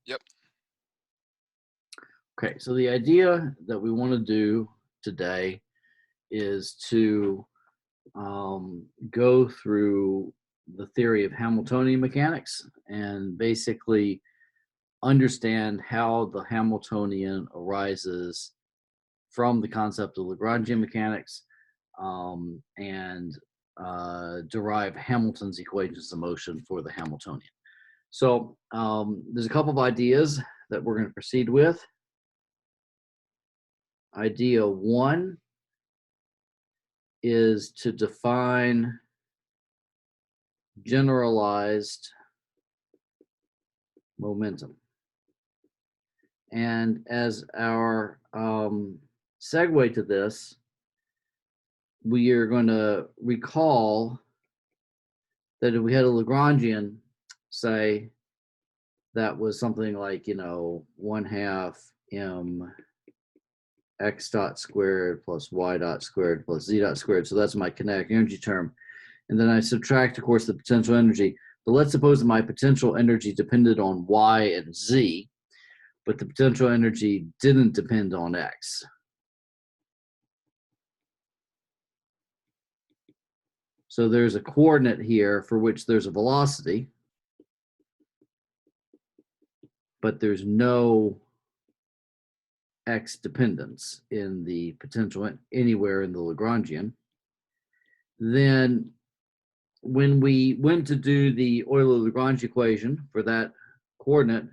Yep. Okay, so the idea that we want to do today is to go through the theory of Hamiltonian mechanics and basically understand how the Hamiltonian arises from the concept of Lagrangian mechanics and derive Hamilton's equations of motion for the Hamiltonian. So there's a couple of ideas that we're going to proceed with. Idea one is to define generalized momentum. And as our segue to this, we are going to recall that if we had a Lagrangian, say, that was something like, 1/2 m x dot squared plus y dot squared plus z dot squared. So that's my kinetic energy term. And then I subtract, of course, the potential energy. But let's suppose that my potential energy depended on y and z, but the potential energy didn't depend on x. So there's a coordinate here for which there's a velocity, but there's no x dependence in the potential anywhere in the Lagrangian. Then when we went to do the Euler-Lagrange equation for that coordinate,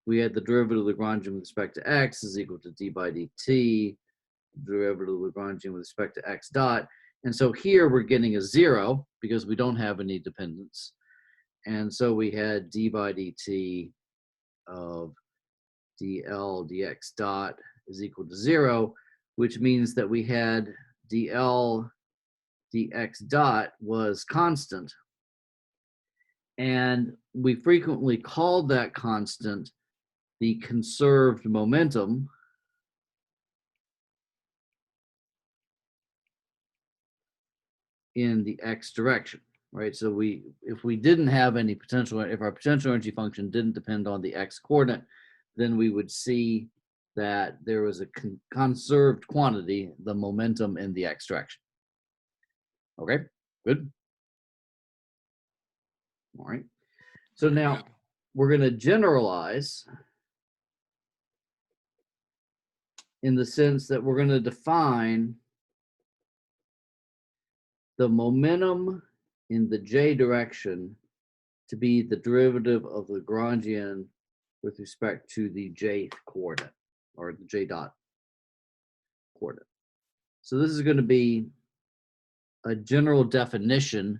we had the derivative of Lagrangian with respect to x is equal to d by dt, derivative of Lagrangian with respect to x dot. And so here we're getting a 0 because we don't have any dependence. And so we had d by dt of dl dx dot is equal to 0, which means that we had dl dx dot was constant. And we frequently called that constant the conserved momentum in the x direction, right? So if we didn't have any potential, if our potential energy function didn't depend on the x coordinate, then we would see that there was a conserved quantity, the momentum in the x direction. Okay, good. All right. So now we're going to generalize in the sense that we're going to define the momentum in the j direction to be the derivative of the Lagrangian with respect to the jth coordinate, or the j dot coordinate. So this is going to be a general definition.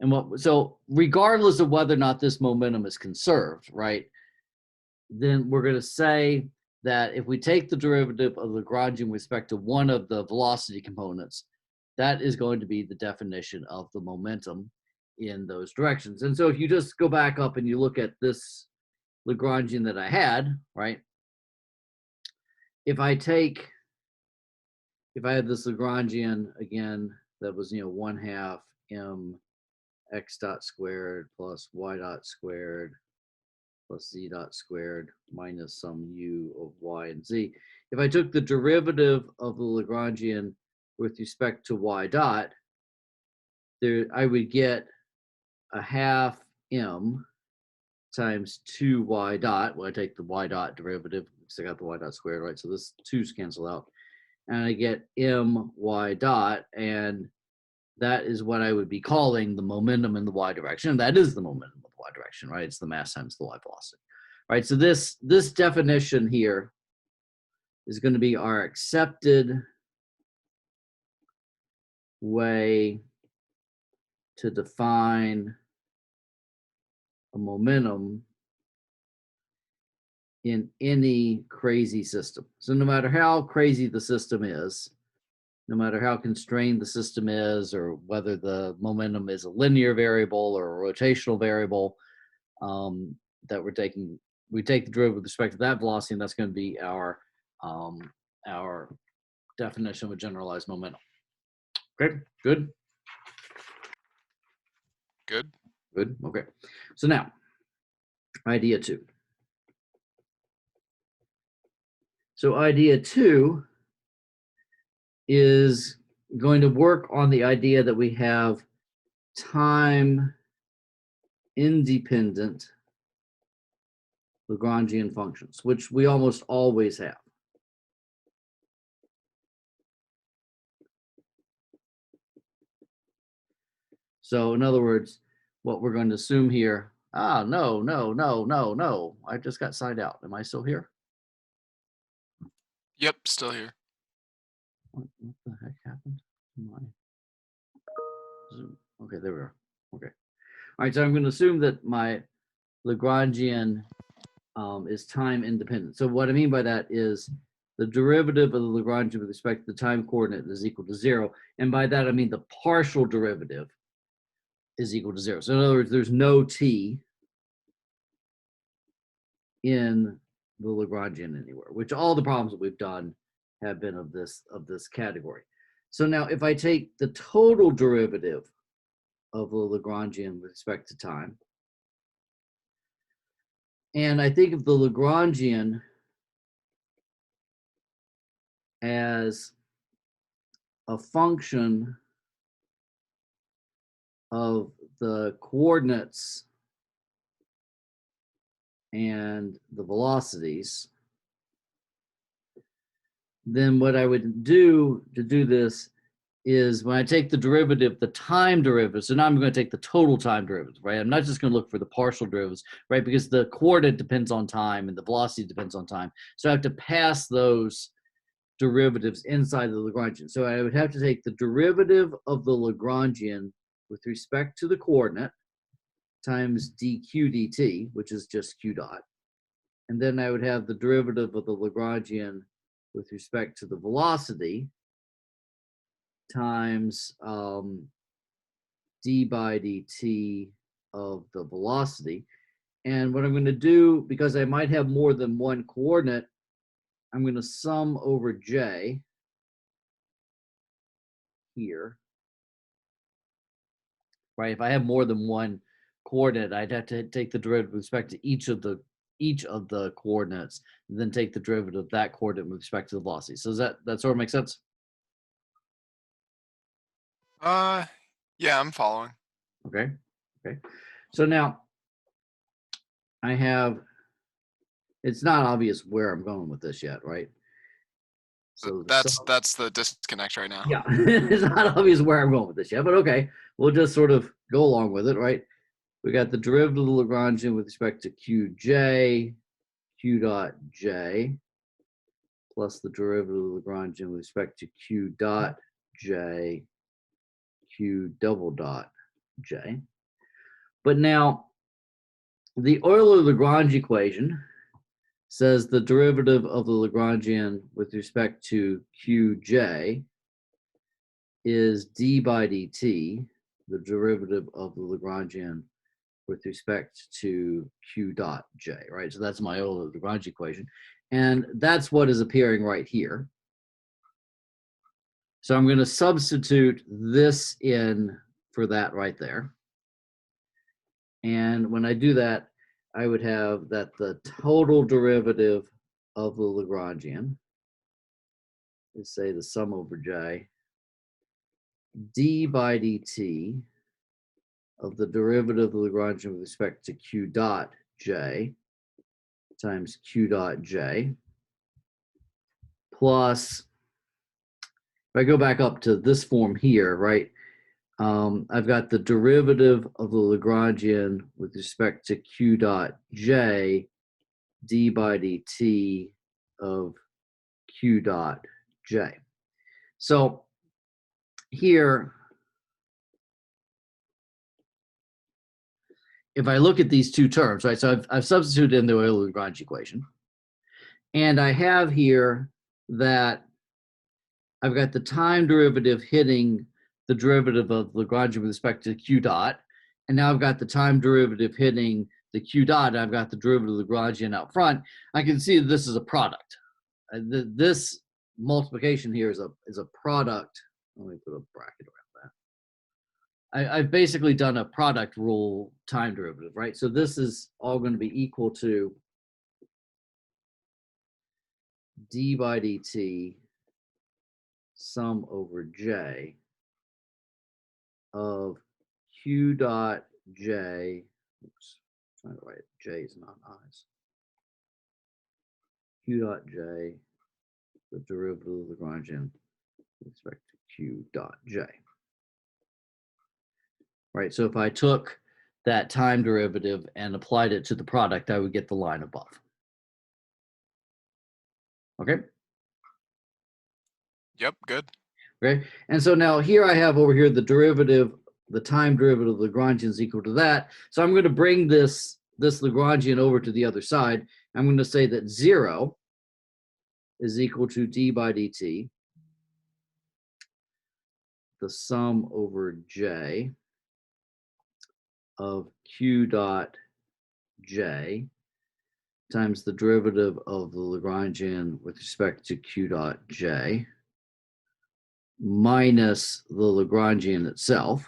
And so regardless of whether or not this momentum is conserved, right, then we're going to say that if we take the derivative of Lagrangian with respect to one of the velocity components, that is going to be the definition of the momentum in those directions. And so if you just go back up and you look at this Lagrangian that I had, right? If I had this Lagrangian again, that was, 1/2 m x dot squared plus y dot squared plus z dot squared minus some u of y and z. If I took the derivative of the Lagrangian with respect to y dot, I would get 1/2 m times 2y dot. Well, I take the y dot derivative because I got the y dot squared, right? So this 2's cancel out. And I get my dot, and that is what I would be calling the momentum in the y direction. And that is the momentum of the y direction, right? It's the mass times the y velocity, right? So this definition here is going to be our accepted way to define a momentum in any crazy system. So no matter how crazy the system is, no matter how constrained the system is, or whether the momentum is a linear variable or a rotational variable, that we take the derivative with respect to that velocity, and that's going to be our definition of a generalized momentum. Okay, good? Good. Good, okay. So now, idea two. So idea 2 is going to work on the idea that we have time independent Lagrangian functions, which we almost always have. So in other words, what we're going to assume here, no, I just got signed out. Am I still here? Yep, still here. What the heck happened to my Zoom? Okay, there we are. Okay. All right, so I'm going to assume that my Lagrangian is time independent. So what I mean by that is the derivative of the Lagrangian with respect to the time coordinate is equal to 0. And by that, I mean the partial derivative is equal to 0. So in other words, there's no t in the Lagrangian anywhere, which all the problems that we've done have been of this category. So now if I take the total derivative of the Lagrangian with respect to time, and I think of the Lagrangian as a function of the coordinates and the velocities, then what I would do to do this is when I take the derivative, the time derivative, so now I'm going to take the total time derivative, right? I'm not just going to look for the partial derivatives, right? Because the coordinate depends on time and the velocity depends on time. So I have to pass those derivatives inside the Lagrangian. So I would have to take the derivative of the Lagrangian with respect to the coordinate times dq dt, which is just q dot. And then I would have the derivative of the Lagrangian with respect to the velocity times d by dt of the velocity. And what I'm going to do, because I might have more than one coordinate, I'm going to sum over j here. Right? If I have more than one coordinate, I'd have to take the derivative with respect to each of the coordinates, and then take the derivative of that coordinate with respect to the velocity. So does that sort of make sense? Yeah, I'm following. Okay. Okay. So now I have, it's not obvious where I'm going with this yet, right? So That's the disconnect right now. yeah, it's not obvious where I'm going with this yet, but okay, we'll just sort of go along with it, right? We got the derivative of the Lagrangian with respect to qj, q dot j, plus the derivative of the Lagrangian with respect to q dot j, q double dot j. But now, the Euler-Lagrange equation says the derivative of the Lagrangian with respect to qj is d by dt, the derivative of the Lagrangian with respect to q dot j, right? So that's my Euler-Lagrange equation. And that's what is appearing right here. So I'm going to substitute this in for that right there. And when I do that, I would have that the total derivative of the Lagrangian is, say, the sum over j, d by dt of the derivative of the Lagrangian with respect to q dot j times q dot j, plus, if I go back up to this form here, right, I've got the derivative of the Lagrangian with respect to q dot j, d by dt of q dot j. So here, if I look at these two terms, right, so I've substituted in the Euler-Lagrange equation, and I have here that I've got the time derivative hitting the derivative of Lagrangian with respect to q dot, and now I've got the time derivative hitting the q dot, and I've got the derivative of Lagrangian out front. I can see that this is a product. This multiplication here is a product. Let me put a bracket around that. I've basically done a product rule time derivative, right? So this is all going to be equal to d by dt sum over j of q dot j, oops, trying to write j's not i's, q dot j, the derivative of Lagrangian with respect to q dot j. Right, so if I took that time derivative and applied it to the product, I would get the line above. Okay. Yep, good. Okay. And so now here I have over here the derivative, the time derivative of Lagrangian is equal to that. So I'm going to bring this Lagrangian over to the other side. I'm going to say that 0 is equal to d by dt, the sum over j of q dot j times the derivative of the Lagrangian with respect to q dot j minus the Lagrangian itself.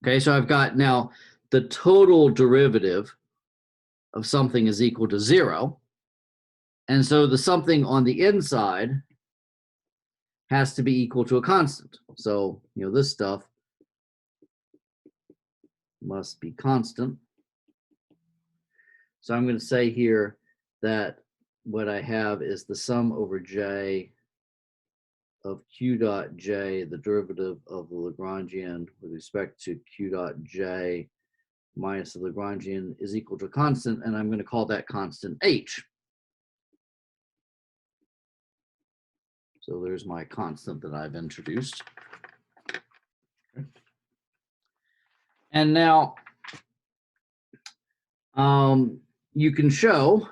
Okay, so I've got now the total derivative of something is equal to 0. And so the something on the inside has to be equal to a constant. So, this stuff must be constant. So I'm going to say here that what I have is the sum over j of q dot j, the derivative of the Lagrangian with respect to q dot j minus the Lagrangian is equal to a constant, and I'm going to call that constant h. So there's my constant that I've introduced. Okay. And now you can show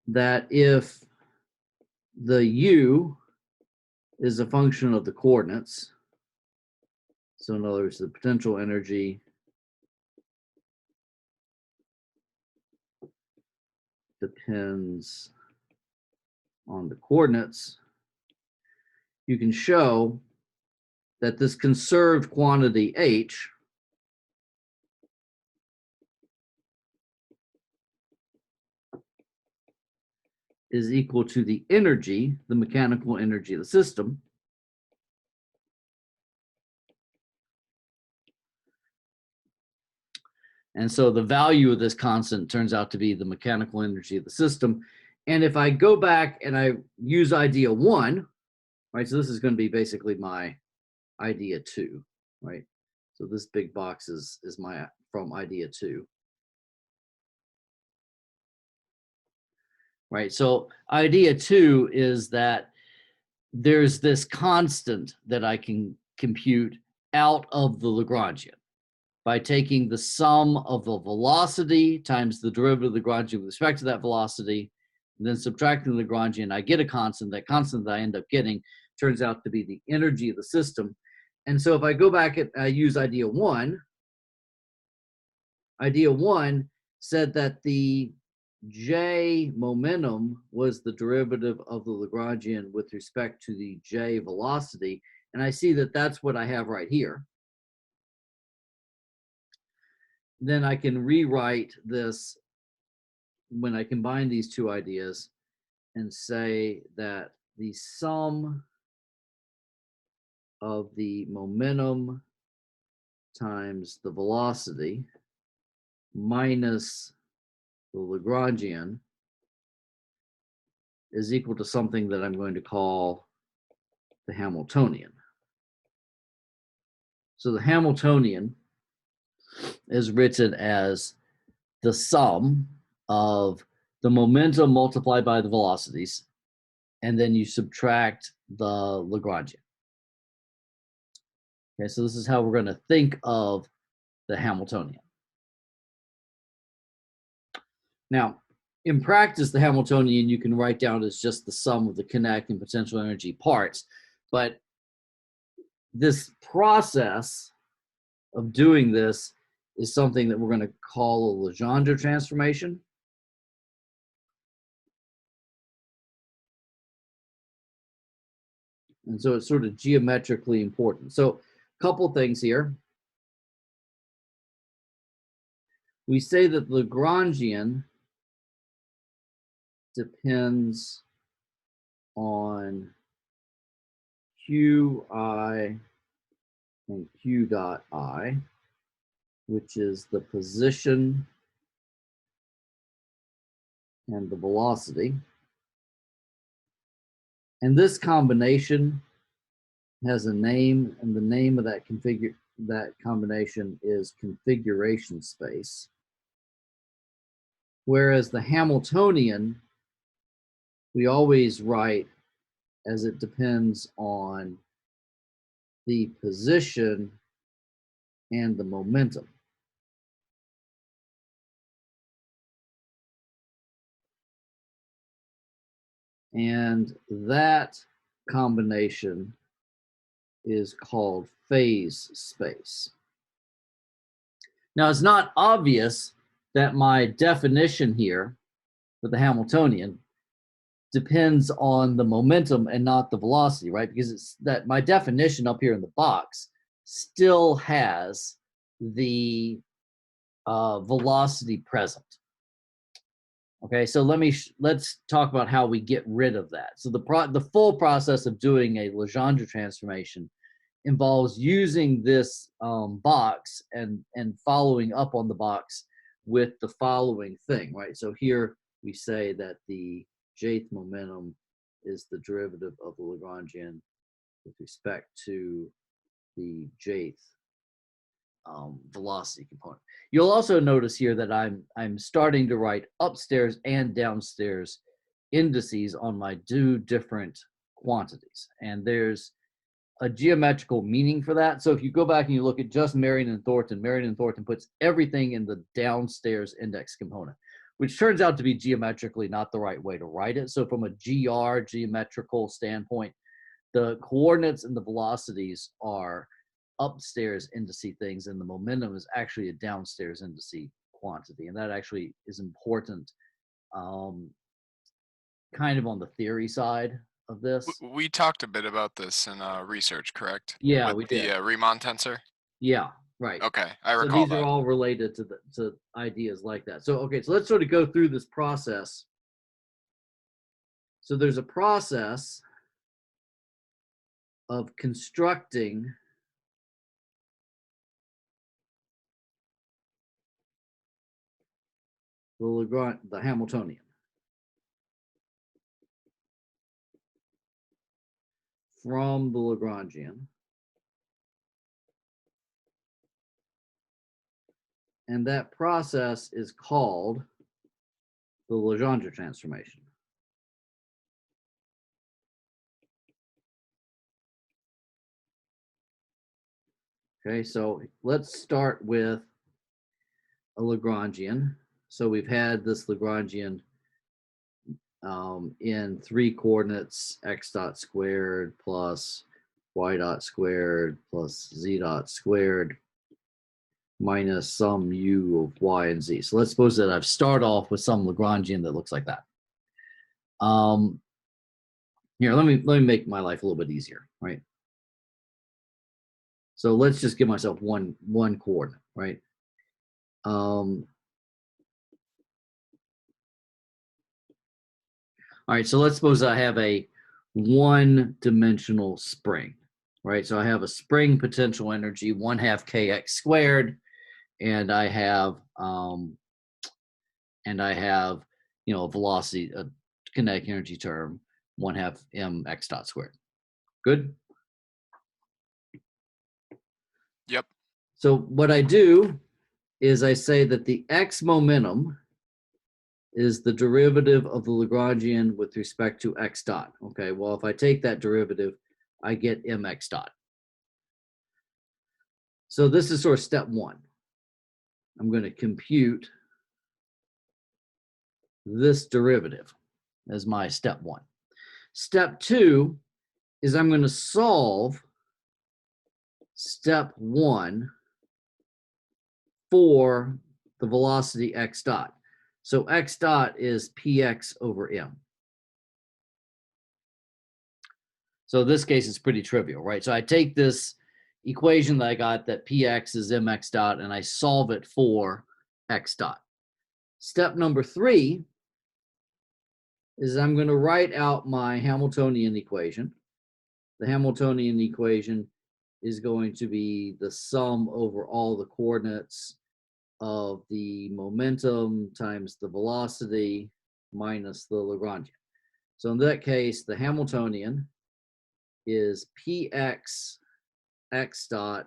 that if the u is a function of the coordinates, so in other words, the potential energy depends on the coordinates, you can show that this conserved quantity h is equal to the energy, the mechanical energy of the system, and so the value of this constant turns out to be the mechanical energy of the system. And if I go back and I use idea 1, right, so this is going to be basically my idea 2, right? So this big box is my from idea 2. Right, so idea 2 is that there's this constant that I can compute out of the Lagrangian by taking the sum of the velocity times the derivative of the Lagrangian with respect to that velocity, and then subtracting the Lagrangian, I get a constant. That constant that I end up getting turns out to be the energy of the system. And so if I go back and I use idea 1 said that the j momentum was the derivative of the Lagrangian with respect to the j velocity. And I see that that's what I have right here. Then I can rewrite this when I combine these two ideas and say that the sum of the momentum times the velocity minus the Lagrangian is equal to something that I'm going to call the Hamiltonian. So the Hamiltonian is written as the sum of the momentum multiplied by the velocities, and then you subtract the Lagrangian. Okay, so this is how we're going to think of the Hamiltonian. Now, in practice, the Hamiltonian you can write down as just the sum of the kinetic and potential energy parts, but this process of doing this is something that we're going to call a Legendre transformation. And so it's sort of geometrically important. So a couple things here. we say that the Lagrangian depends on qi and q dot I, which is the position and the velocity. And this combination has a name, and the name of that combination is configuration space. Whereas the Hamiltonian, we always write as it depends on the position and the momentum. And that combination is called phase space. Now, it's not obvious that my definition here for the Hamiltonian depends on the momentum and not the velocity, right? Because it's that my definition up here in the box still has the velocity present. Okay, so let's talk about how we get rid of that. So the full process of doing a Legendre transformation involves using this box and following up on the box with the following thing, right? So here we say that the jth momentum is the derivative of the Lagrangian with respect to the jth velocity component. You'll also notice here that I'm starting to write upstairs and downstairs indices on my two different quantities, and there's a geometrical meaning for that. So if you go back and you look at just Marion and Thornton puts everything in the downstairs index component, which turns out to be geometrically not the right way to write it. So from a geometrical standpoint, the coordinates and the velocities are upstairs indice things, and the momentum is actually a downstairs indice quantity. And that actually is important kind of on the theory side of this. We talked a bit about this in research, correct? Yeah, With we the did. Riemann tensor? Yeah, right. Okay, I So recall these are that. all related to ideas like that. So, okay, so let's sort of go through this process. So there's a process of constructing the Hamiltonian from the Lagrangian. And that process is called the Legendre transformation. Okay, so let's start with a Lagrangian. So we've had this Lagrangian in three coordinates, x dot squared plus y dot squared plus z dot squared minus some u of y and z. So let's suppose that I've start off with some Lagrangian that looks like that. Here, let me make my life a little bit easier, right? So let's just give myself one coordinate, right? All right, so let's suppose I have a one-dimensional spring, right? So I have a spring potential energy 1/2 kx squared, and I have a velocity, a kinetic energy term 1/2 mx dot squared. Good. Yep. So what I do is I say that the x momentum is the derivative of the Lagrangian with respect to x dot. Okay, well, if I take that derivative, I get mx dot. So this is sort of step one. I'm going to compute this derivative as my step one. Step two is I'm going to solve step one for the velocity x dot. So x dot is px over m. So in this case, it's pretty trivial, right? So I take this equation that I got that px is mx dot, and I solve it for x dot. Step number 3 is I'm going to write out my Hamiltonian equation. The Hamiltonian equation is going to be the sum over all the coordinates of the momentum times the velocity minus the Lagrangian. So in that case, the Hamiltonian is px x dot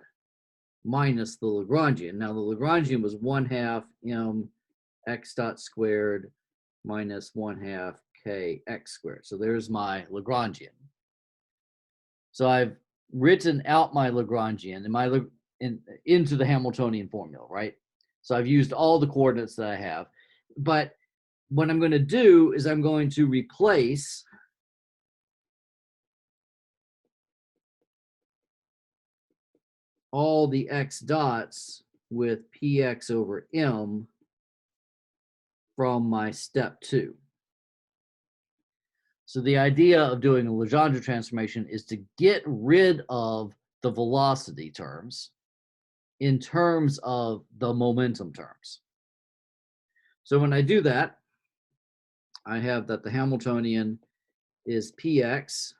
minus the Lagrangian. Now the Lagrangian was 1/2 m x dot squared minus 1/2 k x squared. So there's my Lagrangian. So I've written out my Lagrangian into the Hamiltonian formula, right? So I've used all the coordinates that I have. But what I'm going to do is I'm going to replace all the x dots with px over m from my step 2. So the idea of doing a Legendre transformation is to get rid of the velocity terms in terms of the momentum terms. So when I do that, I have that the Hamiltonian is px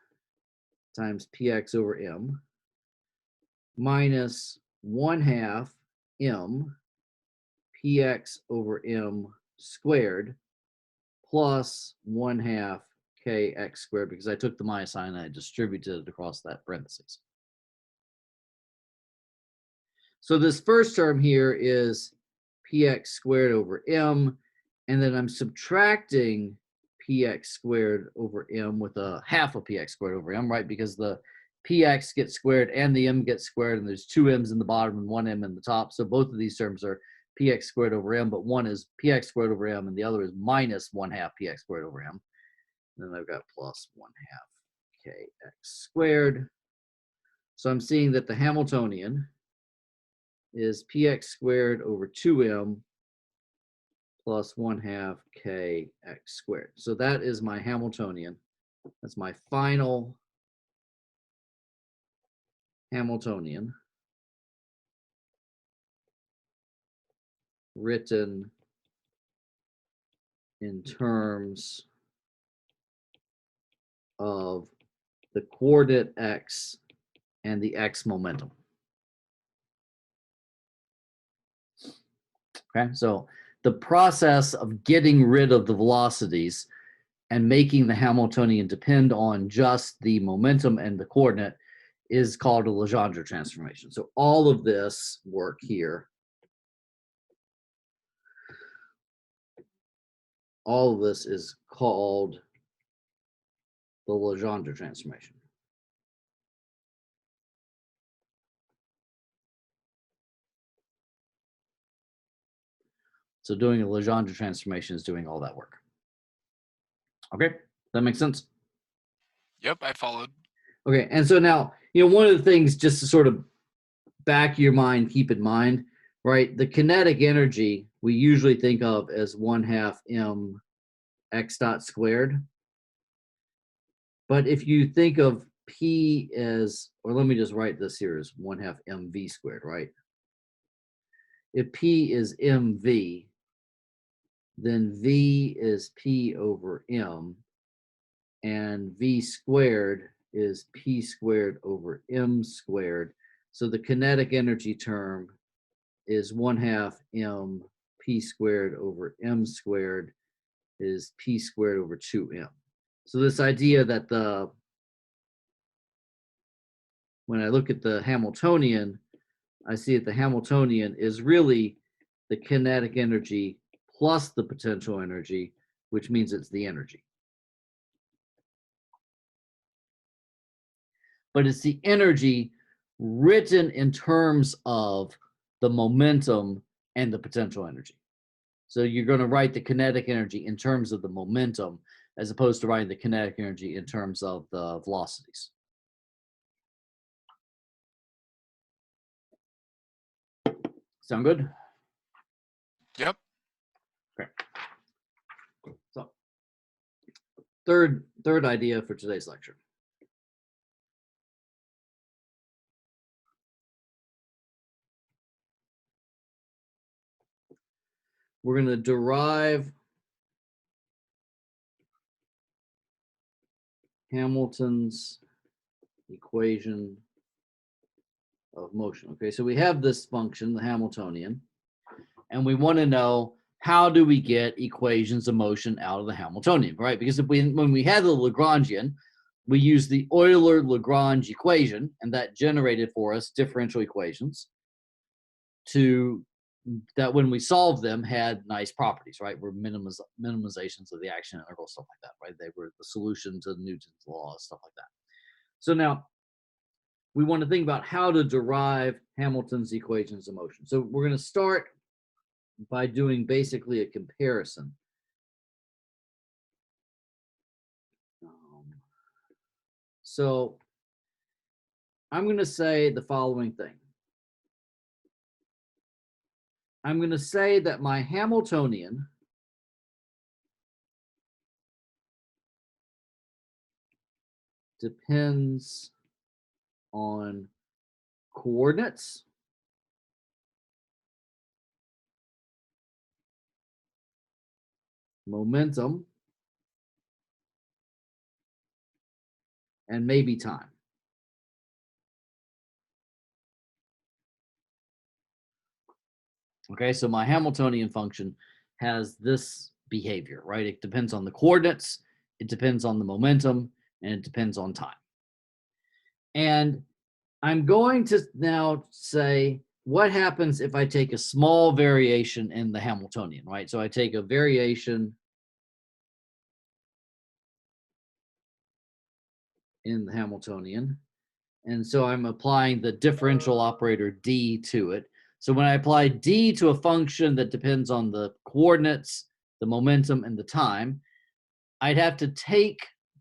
times px over m minus 1/2 m px over m squared plus 1/2 kx squared, because I took the minus sign and I distributed it across that parentheses. So this first term here is px squared over m, and then I'm subtracting px squared over m with a half of px squared over m, right? Because the px gets squared and the m gets squared, and there's 2 m's in the bottom and 1 m in the top. So both of these terms are px squared over m, but one is px squared over m and the other is minus 1/2 px squared over m. And then I've got plus 1/2 kx squared. So I'm seeing that the Hamiltonian is px squared over 2m plus 1/2 kx squared. So that is my Hamiltonian. That's my final Hamiltonian written in terms of the coordinate x and the x momentum. Okay, so the process of getting rid of the velocities and making the Hamiltonian depend on just the momentum and the coordinate is called a Legendre transformation. So all of this work here, all of this is called the Legendre transformation. So doing a Legendre transformation is doing all that work. Okay, that makes sense? Yep, I followed. Okay, and so now, one of the things just to sort of back of your mind, keep in mind, right? The kinetic energy we usually think of as 1/2 m x dot squared. But if you think of P as, or let me just write this here as 1/2 mv squared, right? If P is mv, then V is P over m, and V squared is P squared over m squared. So the kinetic energy term is 1/2 m P squared over m squared is P squared over 2m. So this idea that when I look at the Hamiltonian, I see that the Hamiltonian is really the kinetic energy plus the potential energy, which means it's the energy. But it's the energy written in terms of the momentum and the potential energy. So you're going to write the kinetic energy in terms of the momentum as opposed to writing the kinetic energy in terms of the velocities. Sound good? Yep. Okay. So third idea for today's lecture. we're going to derive Hamilton's equation of motion. Okay, so we have this function, the Hamiltonian, and we want to know how do we get equations of motion out of the Hamiltonian, right? Because when we had the Lagrangian, we used the Euler-Lagrange equation, and that generated for us differential equations that when we solved them had nice properties, right? Were minimizations of the action integral, stuff like that, right? They were the solution to Newton's law, stuff like that. So now we want to think about how to derive Hamilton's equations of motion. So we're going to start by doing basically a comparison. So I'm going to say the following thing. I'm going to say that my Hamiltonian depends on coordinates, momentum, and maybe time. Okay, so my Hamiltonian function has this behavior, right? It depends on the coordinates, it depends on the momentum, and it depends on time. And I'm going to now say, what happens if I take a small variation in the Hamiltonian, right? So I take a variation in the Hamiltonian, and so I'm applying the differential operator d to it. So when I apply d to a function that depends on the coordinates, the momentum, and the time, I'd have to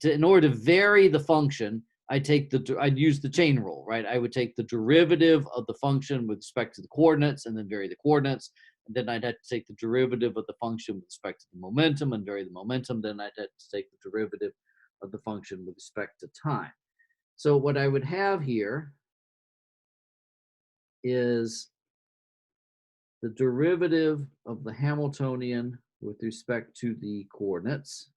in order to vary the function, I'd use the chain rule, right? I would take the derivative of the function with respect to the coordinates and then vary the coordinates. And then I'd have to take the derivative of the function with respect to the momentum and vary the momentum. Then I'd have to take the derivative of the function with respect to time. So what I would have here is the derivative of the Hamiltonian with respect to the coordinates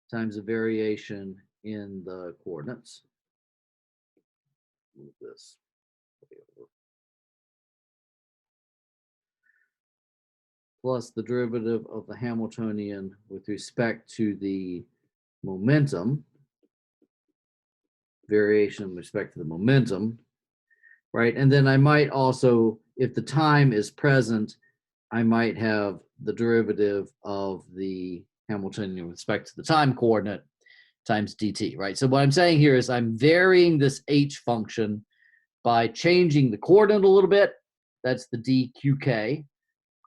times a variation in the coordinates. Move this over. Plus the derivative of the Hamiltonian with respect to the momentum, variation with respect to the momentum, right? And then I might also, if the time is present, I might have the derivative of the Hamiltonian with respect to the time coordinate times dt, right? So what I'm saying here is I'm varying this h function by changing the coordinate a little bit. That's the dqk.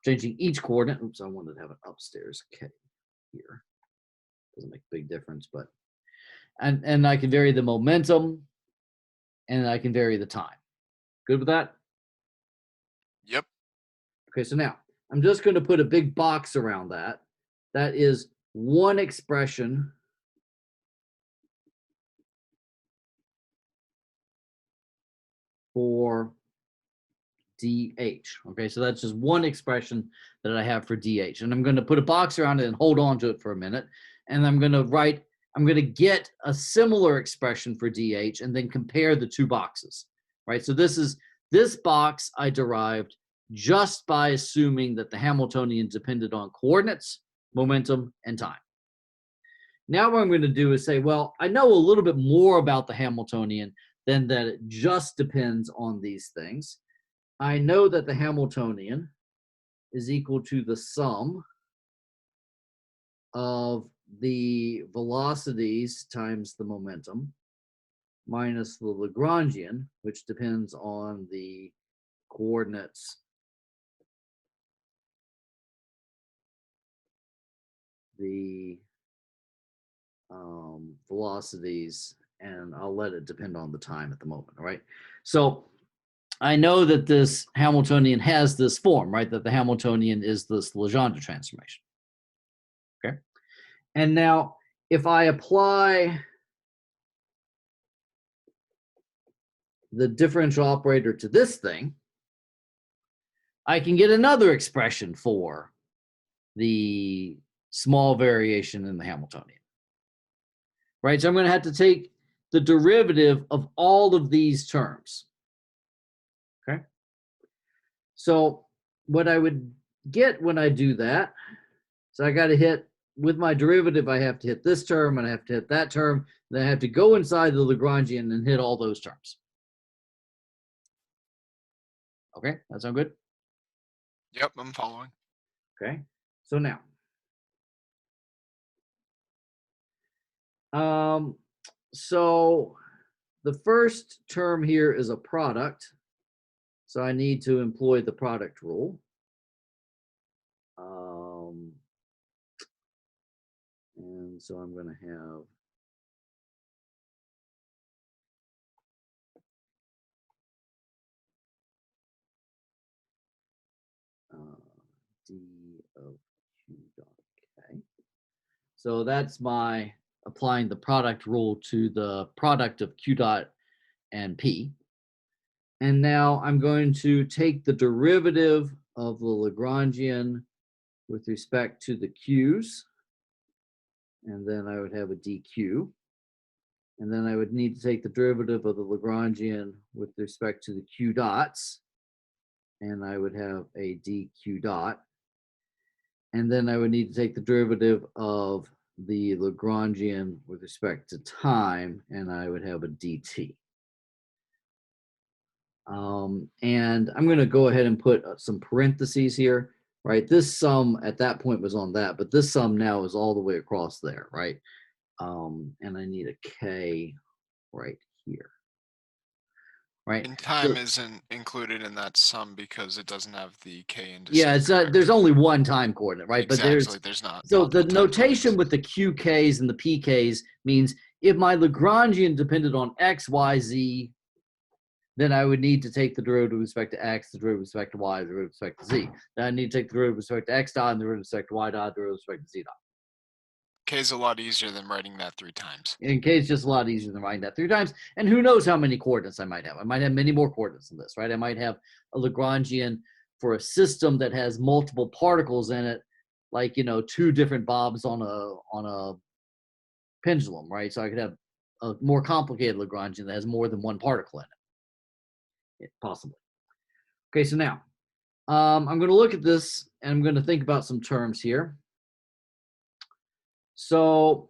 Changing each coordinate. Oops, I wanted to have an upstairs k here. Doesn't make a big difference, but and I can vary the momentum and I can vary the time. Good with that? Yep. Okay, so now I'm just going to put a big box around that. That is one expression for dH. Okay, so that's just one expression that I have for dH. And I'm going to put a box around it and hold on to it for a minute. And I'm going to get a similar expression for dH and then compare the two boxes, right? So this box I derived just by assuming that the Hamiltonian depended on coordinates, momentum, and time. Now what I'm going to do is say, well, I know a little bit more about the Hamiltonian than that it just depends on these things. I know that the Hamiltonian is equal to the sum of the velocities times the momentum minus the Lagrangian, which depends on the coordinates, the velocities, and I'll let it depend on the time at the moment, all right? So I know that this Hamiltonian has this form, right? That the Hamiltonian is this Legendre transformation, okay? And now if I apply the differential operator to this thing, I can get another expression for the small variation in the Hamiltonian, right? So I'm going to have to take the derivative of all of these terms, okay? So what I would get when I do that, so I got to hit, with my derivative, I have to hit this term, and I have to hit that term, then I have to go inside the Lagrangian and hit all those terms. Okay, that sound good? Yep, I'm following. Okay, so now, so the first term here is a product, so I need to employ the product rule. And so I'm going to have d of q dot k. So that's my applying the product rule to the product of q dot and p. And now I'm going to take the derivative of the Lagrangian with respect to the q's, and then I would have a dq. And then I would need to take the derivative of the Lagrangian with respect to the q dots, and I would have a dq dot. And then I would need to take the derivative of the Lagrangian with respect to time, and I would have a dt. And I'm going to go ahead and put some parentheses here, right? This sum at that point was on that, but this sum now is all the way across there, right? And I need a k right here, right? And time So, isn't included in that sum because it doesn't have the k yeah, indices, it's correct? there's only one time coordinate, right? But Exactly. there's There's not so the multiple time notation coordinates. with the qk's and the pk's means if my Lagrangian depended on x, y, z, then I would need to take the derivative with respect to x, the derivative with respect to y, the derivative with respect to z. Then I need to take the derivative with respect to x dot and the derivative with respect to y dot, the derivative with respect to z dot. K is a lot easier than writing that 3 times. In case, just a lot easier than writing that 3 times. And who knows how many coordinates I might have. I might have many more coordinates than this, right? I might have a Lagrangian for a system that has multiple particles in it, like, 2 different bobs on a pendulum, right? So I could have a more complicated Lagrangian that has more than one particle in it, possibly. Okay, so now I'm going to look at this and I'm going to think about some terms here. So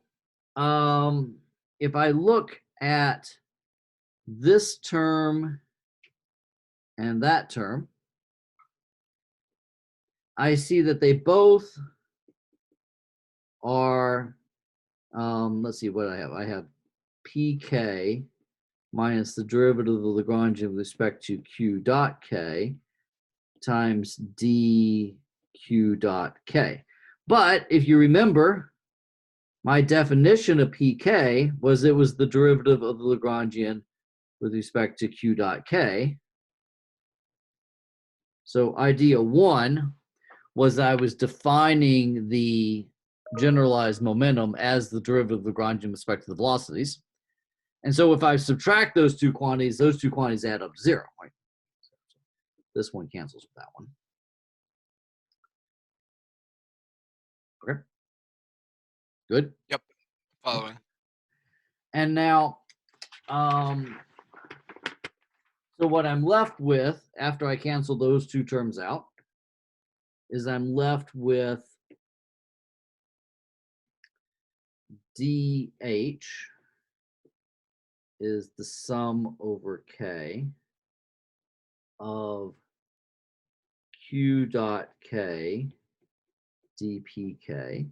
if I look at this term and that term, I see that they both are, let's see what I have. I have pk minus the derivative of the Lagrangian with respect to q dot k times dq dot k. But if you remember, my definition of pk was it was the derivative of the Lagrangian with respect to q dot k. So idea 1 was I was defining the generalized momentum as the derivative of the Lagrangian with respect to the velocities. And so if I subtract those two quantities add up to 0. Right? This one cancels with that one. Okay. Good. Yep, following. And now, so what I'm left with after I cancel those two terms out is I'm left with dH is the sum over k of q dot k dpk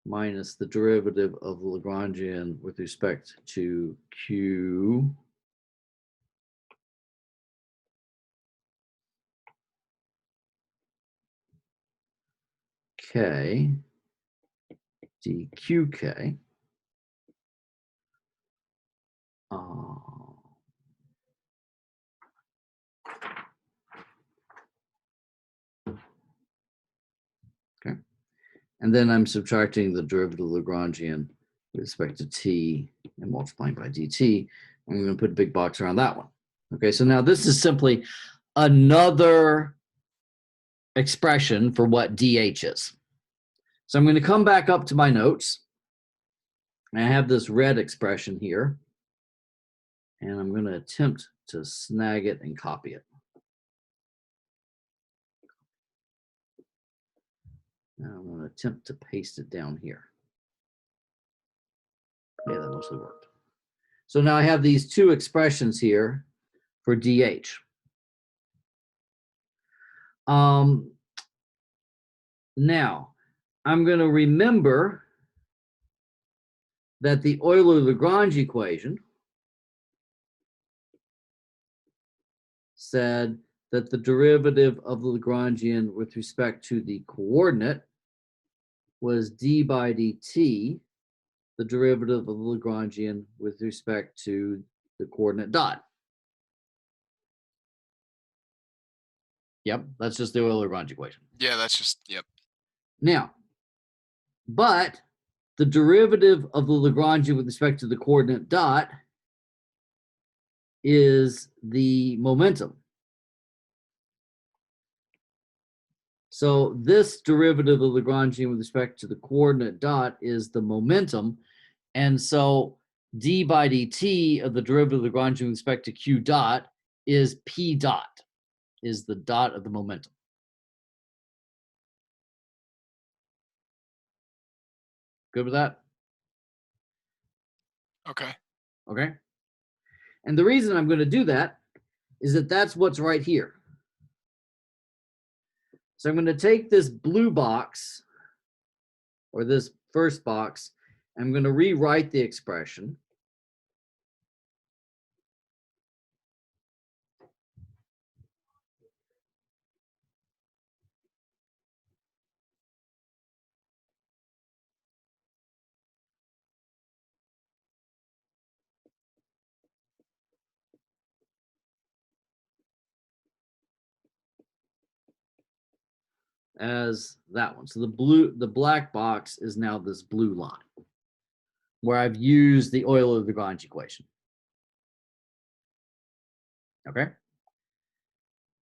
minus the derivative of the Lagrangian with respect to q k dqk. Okay. And then I'm subtracting the derivative of Lagrangian with respect to t and multiplying by dt. I'm going to put a big box around that one. Okay, so now this is simply another expression for what dH is. So I'm going to come back up to my notes. I have this red expression here, and I'm going to attempt to snag it and copy it. Now I'm going to attempt to paste it down here. Yeah, that mostly worked. So now I have these two expressions here for dH. Now, I'm going to remember that the Euler-Lagrange equation said that the derivative of the Lagrangian with respect to the coordinate was d by dt, the derivative of the Lagrangian with respect to the coordinate dot. Yep, that's just the Euler-Lagrange equation. Yeah, that's just, yep. Now, but the derivative of the Lagrangian with respect to the coordinate dot is the momentum. So this derivative of Lagrangian with respect to the coordinate dot is the momentum. And so d by dt of the derivative of Lagrangian with respect to q dot is p dot, is the dot of the momentum. Good with that? Okay. Okay. And the reason I'm going to do that is that that's what's right here. So I'm going to take this blue box, or this first box, I'm going to rewrite the expression. As that one. So the black box is now this blue line where I've used the Euler-Lagrange equation. Okay.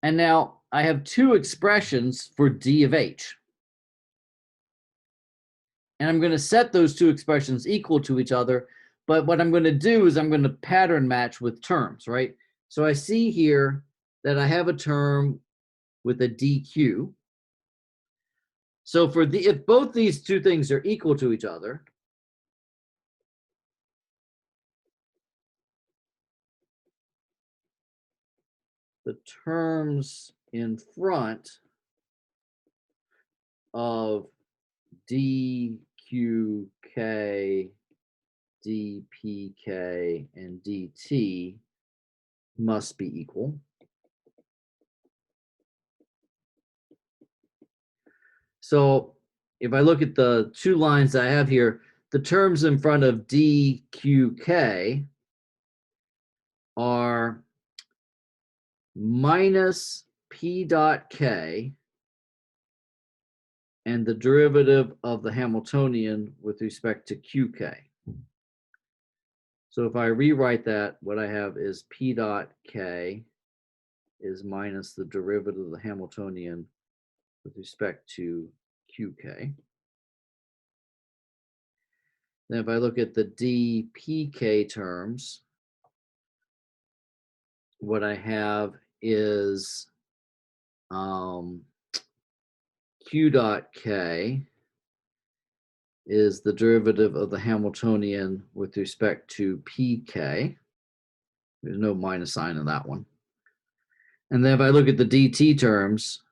And now I have two expressions for d of h. And I'm going to set those two expressions equal to each other. But what I'm going to do is I'm going to pattern match with terms, right? So I see here that I have a term with a dq. So if both these two things are equal to each other, the terms in front of dqk, dpk, and dt must be equal. So if I look at the two lines I have here, the terms in front of dqk are minus p dot k and the derivative of the Hamiltonian with respect to qk. So if I rewrite that, what I have is p dot k is minus the derivative of the Hamiltonian with respect to qk. Then if I look at the dpk terms, what I have is q dot k is the derivative of the Hamiltonian with respect to pk. There's no minus sign in that one. And then if I look at the dt terms,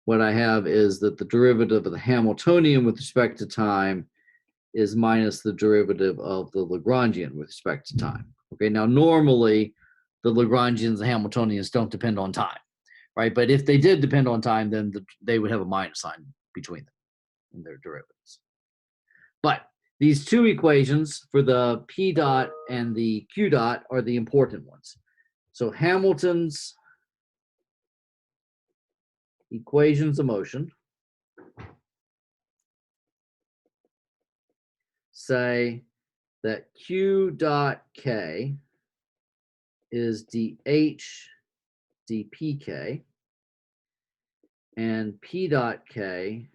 what I have is that the derivative of the Hamiltonian with respect to time is minus the derivative of the Lagrangian with respect to time. Okay, now normally the Lagrangians and Hamiltonians don't depend on time, right? But if they did depend on time, then they would have a minus sign between them in their derivatives. But these two equations for the p dot and the q dot are the important ones. So Hamilton's equations of motion say that q dot k is dh dpk, and P dot K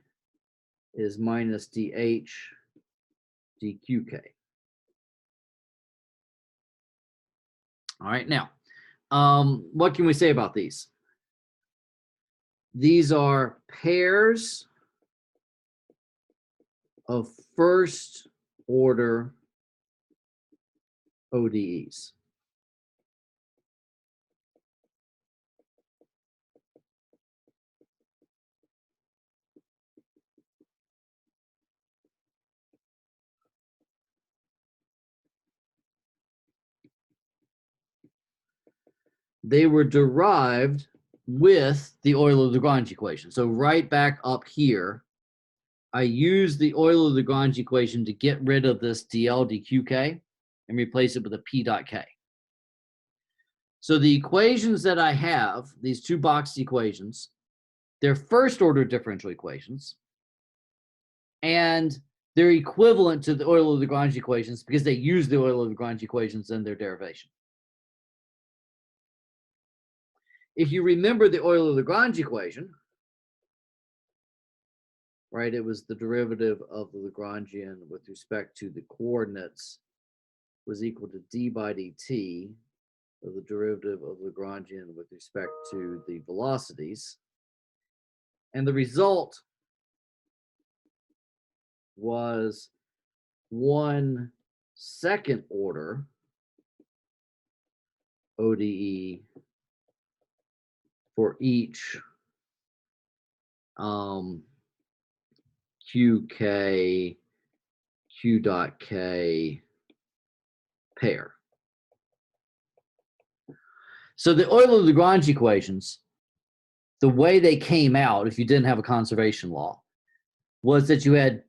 is minus dH dQK. All right, now, what can we say about these? These are pairs of first order ODEs. They were derived with the Euler-Lagrange equation. So right back up here, I use the Euler-Lagrange equation to get rid of this dl dqk and replace it with a p dot k. So the equations that I have, these two boxed equations, they're first order differential equations, and they're equivalent to the Euler-Lagrange equations because they use the Euler-Lagrange equations in their derivation. If you remember the Euler-Lagrange equation, right, it was the derivative of the Lagrangian with respect to the coordinates was equal to d by dt of the derivative of Lagrangian with respect to the velocities. And the result was 1 second order ODE for each QK, Q dot K pair. So the Euler-Lagrange equations, the way they came out, if you didn't have a conservation law, was that you had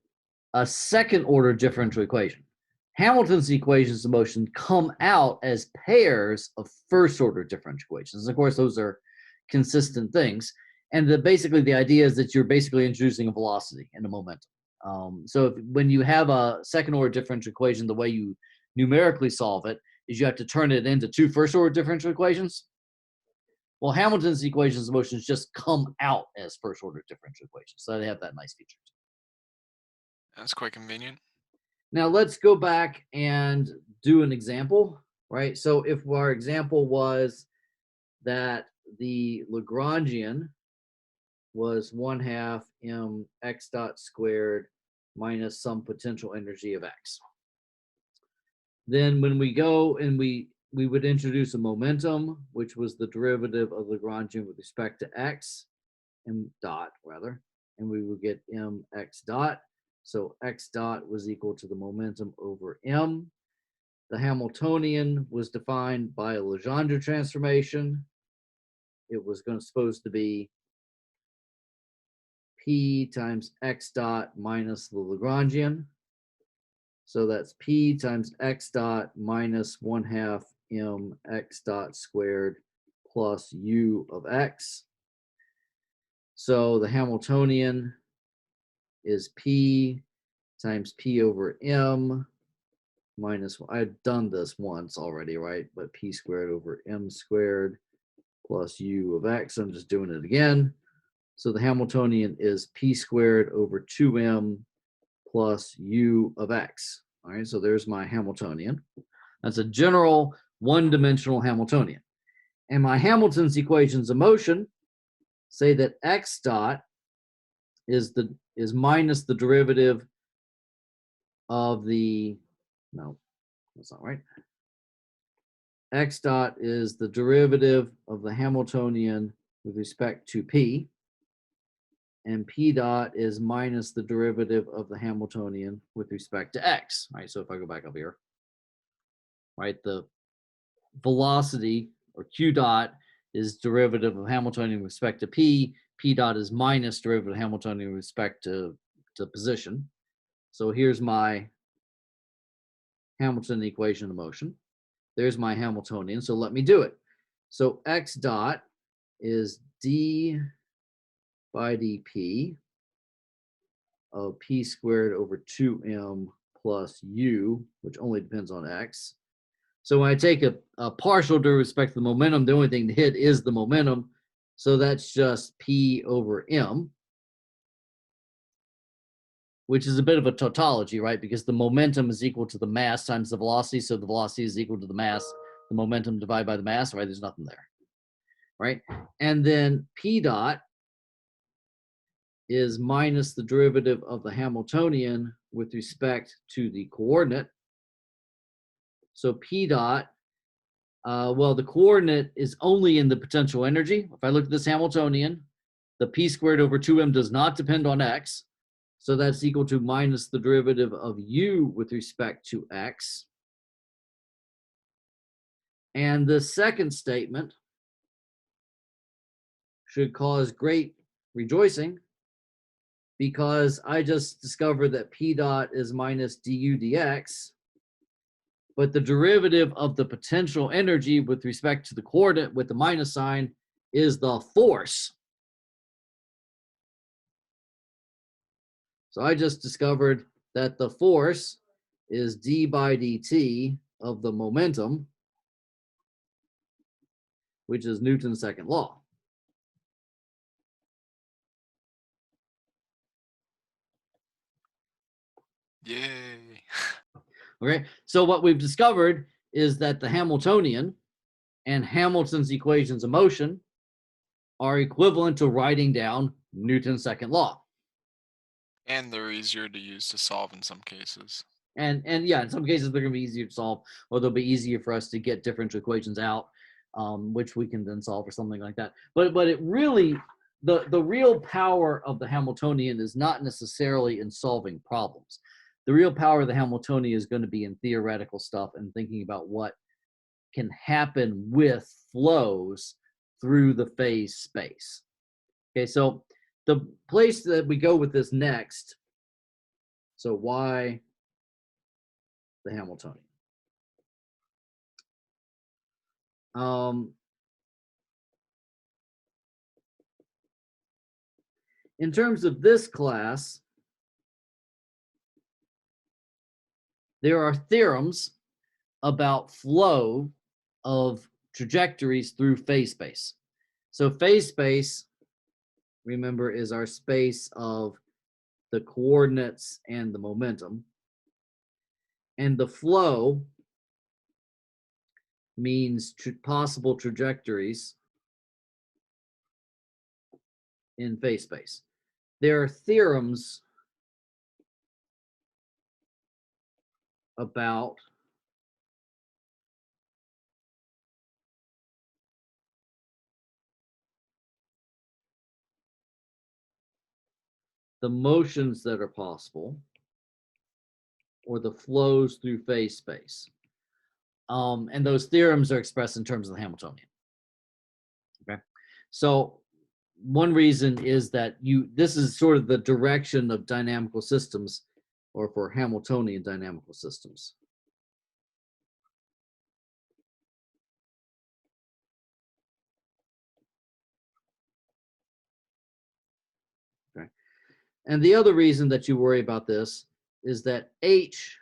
a second order differential equation. Hamilton's equations of motion come out as pairs of first order differential equations. Of course, those are consistent things. And basically the idea is that you're basically introducing a velocity and a momentum. So when you have a second order differential equation, the way you numerically solve it is you have to turn it into two first order differential equations. Well, Hamilton's equations of motion just come out as first order differential equations. So they have that nice feature. That's quite convenient. Now let's go back and do an example, right? So if our example was that the Lagrangian was 1/2 m x dot squared minus some potential energy of x. Then when we go and we would introduce a momentum, which was the derivative of Lagrangian with respect to x, m dot rather, and we would get mx dot. So x dot was equal to the momentum over m. The Hamiltonian was defined by a Legendre transformation. It was supposed to be p times x dot minus the Lagrangian. So that's p times x dot minus 1/2 m x dot squared plus u of x. So the Hamiltonian is p times p over m minus, I've done this once already, right? But p squared over m squared plus u of x. I'm just doing it again. So the Hamiltonian is p squared over 2m plus u of x. All right, so there's my Hamiltonian. That's a general one-dimensional Hamiltonian. And my Hamilton's equations of motion say that x dot is minus the derivative of the, no, that's not right. X dot is the derivative of the Hamiltonian with respect to p, and p dot is minus the derivative of the Hamiltonian with respect to x. All right, so if I go back up here, right, the velocity, or q dot, is derivative of Hamiltonian with respect to p. P dot is minus derivative of Hamiltonian with respect to position. So here's my Hamilton equation of motion. There's my Hamiltonian, so let me do it. So x dot is d by dp of p squared over 2m plus u, which only depends on x. So when I take a partial derivative with respect to the momentum, the only thing to hit is the momentum. So that's just P over M, which is a bit of a tautology, right? Because the momentum is equal to the mass times the velocity. So the velocity is equal to the mass, the momentum divided by the mass, right? There's nothing there, right? And then P dot is minus the derivative of the Hamiltonian with respect to the coordinate. So P dot, well, the coordinate is only in the potential energy. If I look at this Hamiltonian, the P squared over 2M does not depend on X. So that's equal to minus the derivative of U with respect to X. And the second statement should cause great rejoicing because I just discovered that P dot is minus du dx, but the derivative of the potential energy with respect to the coordinate with the minus sign is the force. So I just discovered that the force is d by dt of the momentum, which is Newton's second law. Yay. Okay, so what we've discovered is that the Hamiltonian and Hamilton's equations of motion are equivalent to writing down Newton's second law. And they're easier to use to solve in some cases. And yeah, in some cases they're going to be easier to solve, or they'll be easier for us to get differential equations out, which we can then solve or something like that. But it really, the real power of the Hamiltonian is not necessarily in solving problems. The real power of the Hamiltonian is going to be in theoretical stuff and thinking about what can happen with flows through the phase space. Okay, so the place that we go with this next, so why the Hamiltonian? In terms of this class, there are theorems about flow of trajectories through phase space. So phase space, remember, is our space of the coordinates and the momentum. And the flow means possible trajectories in phase space. There are theorems about the motions that are possible or the flows through phase space. And those theorems are expressed in terms of the Hamiltonian. Okay, so one reason is that this is sort of the direction of dynamical systems, or for Hamiltonian dynamical systems. Okay, and the other reason that you worry about this is that H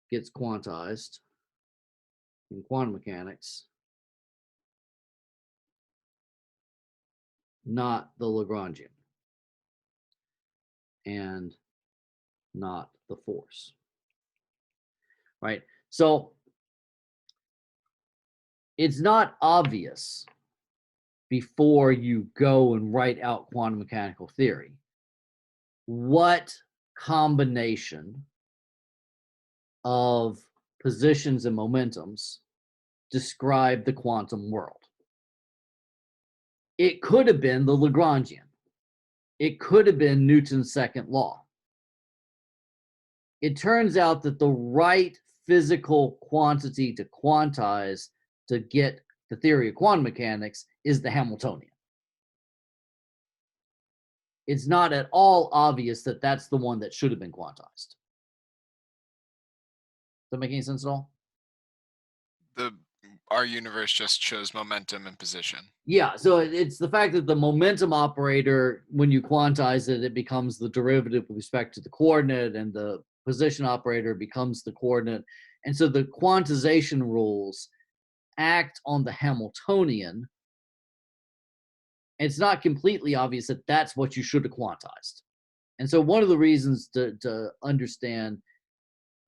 gets quantized in quantum mechanics, not the Lagrangian, and not the force, right? So it's not obvious before you go and write out quantum mechanical theory what combination of positions and momentums describe the quantum world. It could have been the Lagrangian. It could have been Newton's second law. It turns out that the right physical quantity to quantize to get the theory of quantum mechanics is the Hamiltonian. It's not at all obvious that that's the one that should have been quantized. Does that make any sense at all? Our universe just shows momentum and position. Yeah, so it's the fact that the momentum operator, when you quantize it, it becomes the derivative with respect to the coordinate, and the position operator becomes the coordinate. And so the quantization rules act on the Hamiltonian it's not completely obvious that that's what you should have quantized. And so one of the reasons to understand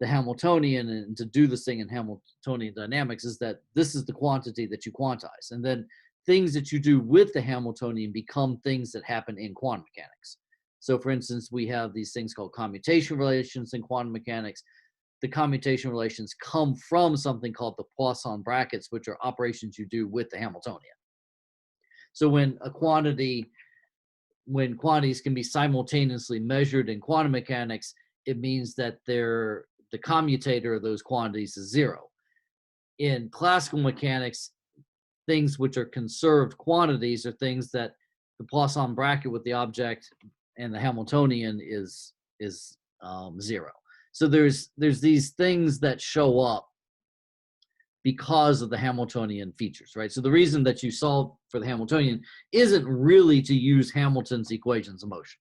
the Hamiltonian and to do this thing in Hamiltonian dynamics is that this is the quantity that you quantize. And then things that you do with the Hamiltonian become things that happen in quantum mechanics. So, for instance, we have these things called commutation relations in quantum mechanics. The commutation relations come from something called the Poisson brackets, which are operations you do with the Hamiltonian. So when quantities can be simultaneously measured in quantum mechanics, it means that the commutator of those quantities is zero. In classical mechanics, things which are conserved quantities are things that the Poisson bracket with the object and the Hamiltonian is zero. So there's these things that show up because of the Hamiltonian features, right? So the reason that you solve for the Hamiltonian isn't really to use Hamilton's equations of motion,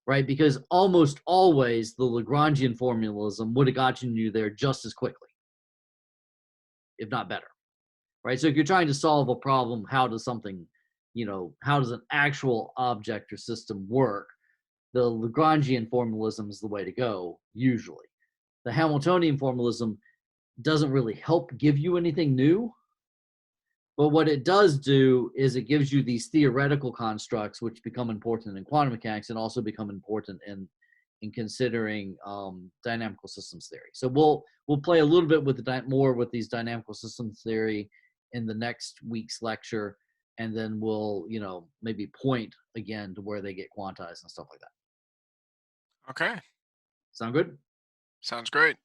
right? Because almost always the Lagrangian formalism would have gotten you there just as quickly, if not better, right? So if you're trying to solve a problem, how does something, how does an actual object or system work? The Lagrangian formalism is the way to go, usually. The Hamiltonian formalism doesn't really help give you anything new. But what it does do is it gives you these theoretical constructs, which become important in quantum mechanics and also become important in considering dynamical systems theory. So we'll play a little bit with more with these dynamical systems theory in the next week's lecture, and then we'll maybe point again to where they get quantized and stuff like that. Okay. Sound good? Sounds great.